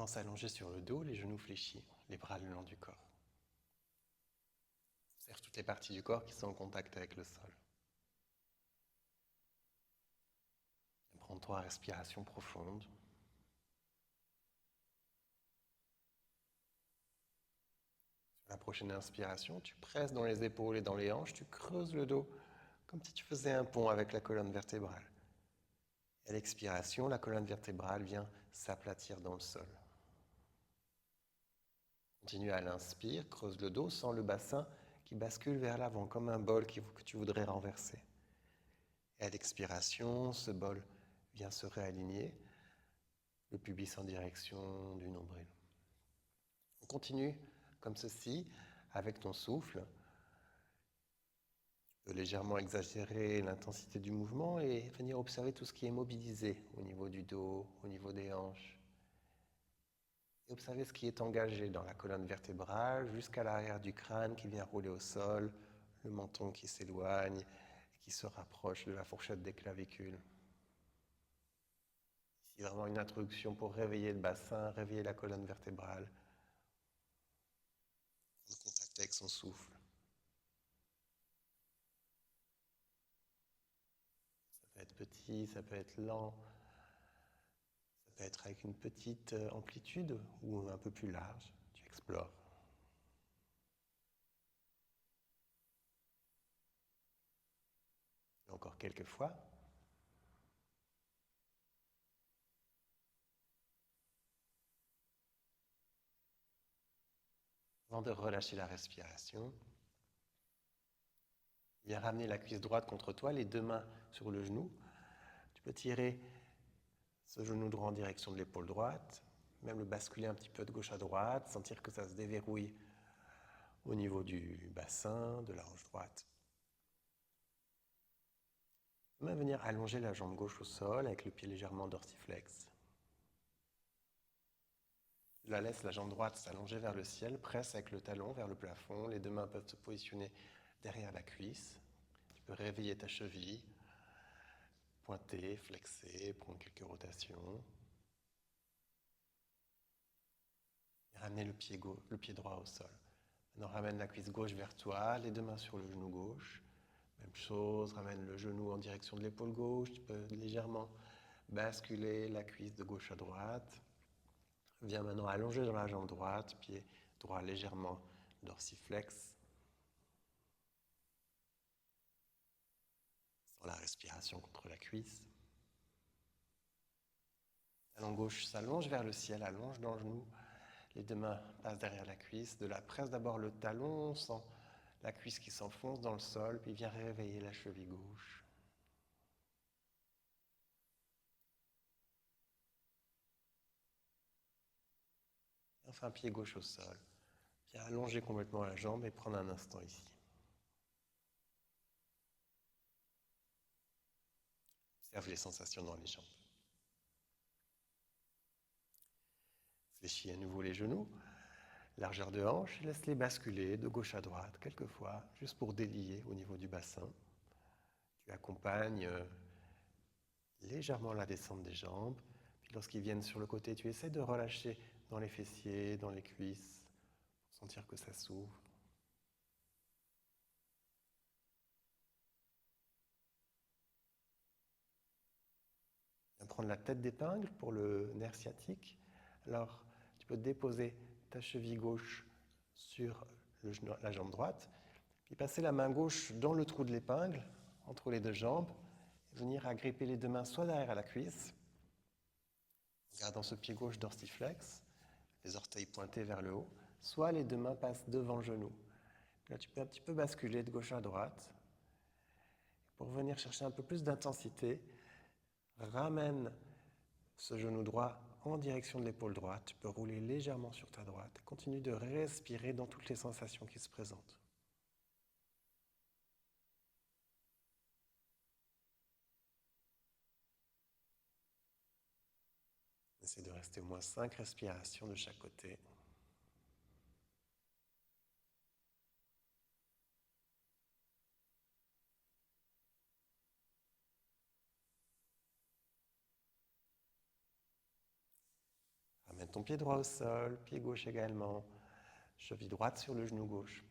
Commence à allonger sur le dos, les genoux fléchis, les bras le long du corps. Observe toutes les parties du corps qui sont en contact avec le sol. Et prends 3 respirations profondes. Sur la prochaine inspiration, tu presses dans les épaules et dans les hanches, tu creuses le dos comme si tu faisais un pont avec la colonne vertébrale. Et à l'expiration, la colonne vertébrale vient s'aplatir dans le sol. Continue à l'inspire, creuse le dos, sens le bassin qui bascule vers l'avant comme un bol que tu voudrais renverser. Et à l'expiration, ce bol vient se réaligner, le pubis en direction du nombril. On continue comme ceci, avec ton souffle. Tu peux légèrement exagérer l'intensité du mouvement et venir observer tout ce qui est mobilisé au niveau du dos, au niveau des hanches. Et observer ce qui est engagé dans la colonne vertébrale jusqu'à l'arrière du crâne qui vient rouler au sol, le menton qui s'éloigne et qui se rapproche de la fourchette des clavicules. Ici, vraiment une introduction pour réveiller le bassin, réveiller la colonne vertébrale, prendre contact avec son souffle. Ça peut être petit, ça peut être lent, ça peut être avec une petite amplitude ou un peu plus large. Tu explores. Et encore quelques fois. Avant de relâcher la respiration, viens ramener la cuisse droite contre toi, les 2 mains sur le genou. Tu peux tirer ce genou droit en direction de l'épaule droite, même le basculer un petit peu de gauche à droite, sentir que ça se déverrouille au niveau du bassin, de la hanche droite. Même venir allonger la jambe gauche au sol avec le pied légèrement dorsiflexe. La laisse la jambe droite s'allonger vers le ciel, presse avec le talon vers le plafond. Les 2 mains peuvent se positionner derrière la cuisse. Tu peux réveiller ta cheville, pointer, flexer, prendre quelques rotations. Et ramener le pied droit au sol. Maintenant, ramène la cuisse gauche vers toi, les 2 mains sur le genou gauche. Même chose, ramène le genou en direction de l'épaule gauche. Tu peux légèrement basculer la cuisse de gauche à droite. Viens maintenant allonger dans la jambe droite, pied droit légèrement dorsiflexe. Sans la respiration contre la cuisse. Talon gauche s'allonge vers le ciel, allonge dans le genou. Les 2 mains passent derrière la cuisse. De là, presse d'abord le talon, on sent la cuisse qui s'enfonce dans le sol, puis vient réveiller la cheville gauche. Et enfin, pied gauche au sol. Viens allonger complètement la jambe et prendre un instant ici. Observe les sensations dans les jambes. Fléchis à nouveau les genoux, largeur de hanche, laisse-les basculer de gauche à droite, quelquefois, juste pour délier au niveau du bassin. Tu accompagnes légèrement la descente des jambes, puis lorsqu'ils viennent sur le côté, tu essaies de relâcher dans les fessiers, dans les cuisses, pour sentir que ça s'ouvre. Viens prendre la tête d'épingle pour le nerf sciatique. Alors, tu peux déposer ta cheville gauche sur la jambe droite, puis passer la main gauche dans le trou de l'épingle, entre les 2 jambes, et venir agripper les 2 mains soit derrière la cuisse, en gardant ce pied gauche dorsiflexe, les orteils pointés vers le haut, soit les 2 mains passent devant le genou. Là, tu peux un petit peu basculer de gauche à droite. Pour venir chercher un peu plus d'intensité, ramène ce genou droit en direction de l'épaule droite. Tu peux rouler légèrement sur ta droite. Continue de respirer dans toutes les sensations qui se présentent. Essaie de rester au moins 5 respirations de chaque côté. Ramène ton pied droit au sol, pied gauche également, cheville droite sur le genou gauche.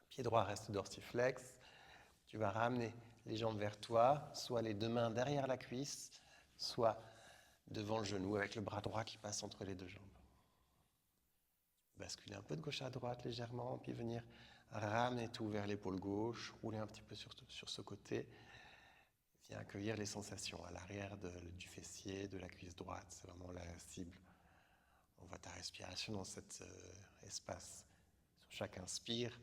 Pied droit reste dorsiflexe. Tu vas ramener les jambes vers toi, soit les deux mains derrière la cuisse, soit devant le genou avec le bras droit qui passe entre les deux jambes. Basculer un peu de gauche à droite légèrement, puis venir ramener tout vers l'épaule gauche, rouler un petit peu sur ce côté. Viens accueillir les sensations à l'arrière du fessier, de la cuisse droite, c'est vraiment la cible. On voit ta respiration dans cet espace. Sur chaque inspire,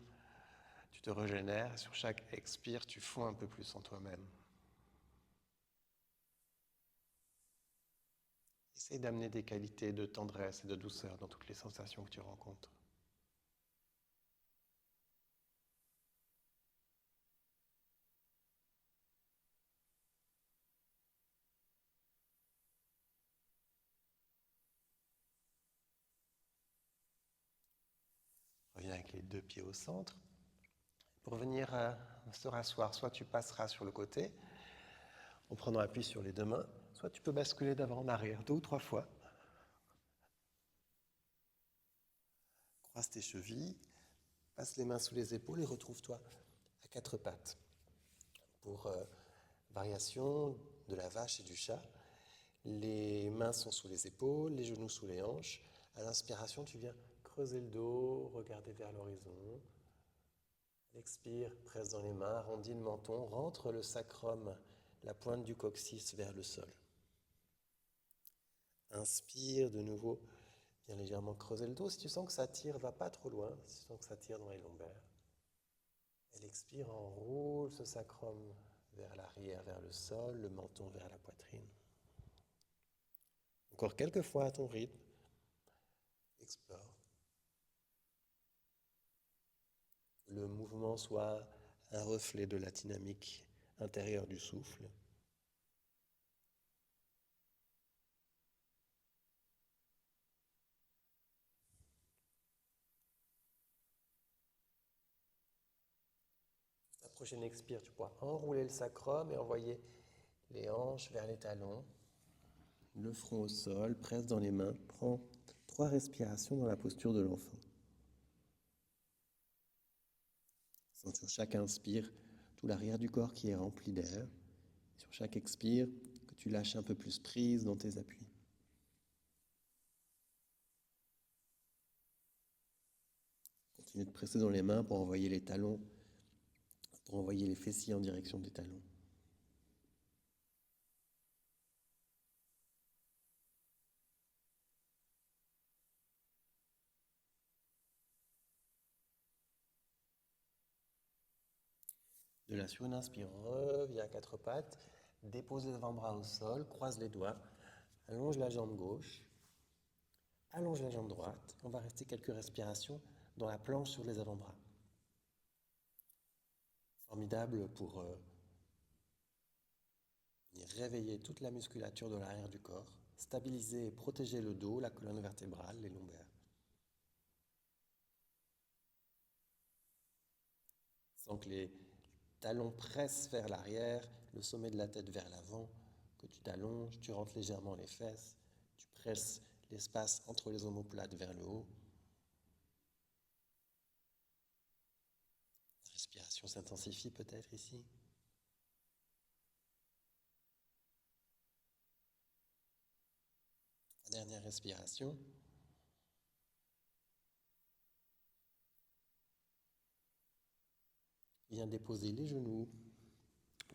tu te régénères, sur chaque expire, tu fonds un peu plus en toi-même. Essaye d'amener des qualités de tendresse et de douceur dans toutes les sensations que tu rencontres. Reviens avec les deux pieds au centre. Pour venir se rasseoir, soit tu passeras sur le côté en prenant appui sur les deux mains, soit tu peux basculer d'avant en arrière 2 ou 3 fois. Croise tes chevilles, passe les mains sous les épaules et retrouve-toi à 4 pattes. Pour variation de la vache et du chat, les mains sont sous les épaules, les genoux sous les hanches. À l'inspiration, tu viens creuser le dos, regarder vers l'horizon. Expire, presse dans les mains, arrondis le menton, rentre le sacrum, la pointe du coccyx vers le sol. Inspire de nouveau, viens légèrement creuser le dos. Si tu sens que ça tire, va pas trop loin. Si tu sens que ça tire dans les lombaires. Elle expire, enroule ce sacrum vers l'arrière, vers le sol, le menton vers la poitrine. Encore quelques fois à ton rythme. Explore. Le mouvement soit un reflet de la dynamique intérieure du souffle. La prochaine expire, tu pourras enrouler le sacrum et envoyer les hanches vers les talons. Le front au sol, presse dans les mains. Prends 3 respirations dans la posture de l'enfant. Sens sur chaque inspire tout l'arrière du corps qui est rempli d'air. Sur chaque expire, que tu lâches un peu plus prise dans tes appuis. Continue de presser dans les mains pour envoyer les talons, pour envoyer les fessiers en direction des talons. De là, sur une inspire, reviens à 4 pattes, dépose les avant-bras au sol, croise les doigts, allonge la jambe gauche, allonge la jambe droite. On va rester quelques respirations dans la planche sur les avant-bras. Formidable pour venir réveiller toute la musculature de l'arrière du corps, stabiliser et protéger le dos, la colonne vertébrale, les lombaires. Sans que les talons pressent vers l'arrière, le sommet de la tête vers l'avant, que tu t'allonges, tu rentres légèrement les fesses, tu presses l'espace entre les omoplates vers le haut. La respiration s'intensifie peut-être ici. La dernière respiration. Viens déposer les genoux,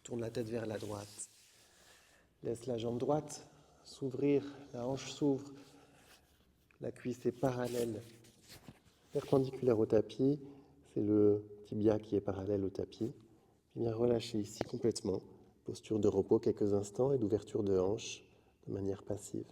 tourne la tête vers la droite. Laisse la jambe droite s'ouvrir, la hanche s'ouvre, la cuisse est parallèle, perpendiculaire au tapis. C'est le tibia qui est parallèle au tapis. Viens relâcher ici complètement. Posture de repos quelques instants et d'ouverture de hanche de manière passive.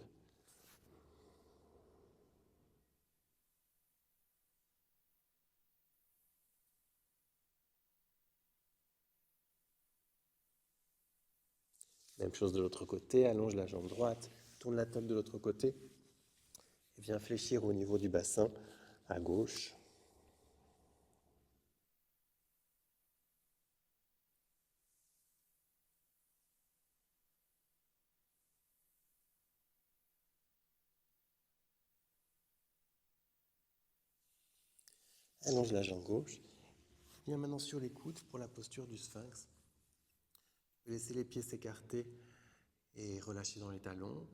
Même chose de l'autre côté, allonge la jambe droite, tourne la tête de l'autre côté et viens fléchir au niveau du bassin à gauche. Allonge la jambe gauche. Viens maintenant sur les coudes pour la posture du sphinx. Laissez les pieds s'écarter et relâcher dans les talons.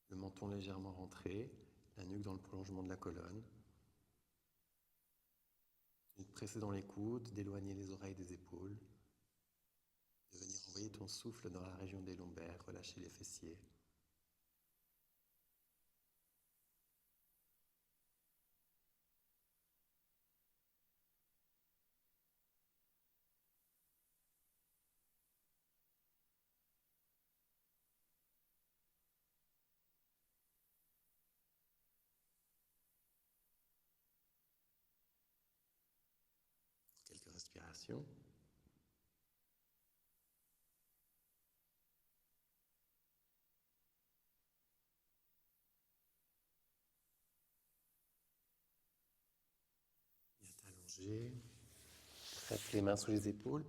Le menton légèrement rentré, la nuque dans le prolongement de la colonne. Presser dans les coudes, d'éloigner les oreilles des épaules. De venir envoyer ton souffle dans la région des lombaires, relâcher les fessiers. Quelques respirations. Viens t'allonger. Presse les mains sous les épaules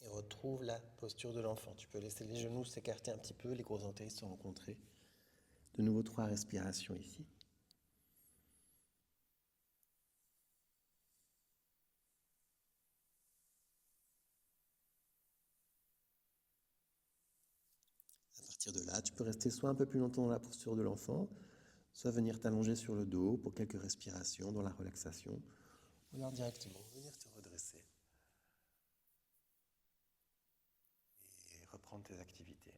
et retrouve la posture de l'enfant. Tu peux laisser les genoux s'écarter un petit peu, les gros orteils se rencontrer. De nouveau 3 respirations ici. À partir de là, tu peux rester soit un peu plus longtemps dans la posture de l'enfant, soit venir t'allonger sur le dos pour quelques respirations dans la relaxation, ou alors directement venir te redresser et reprendre tes activités.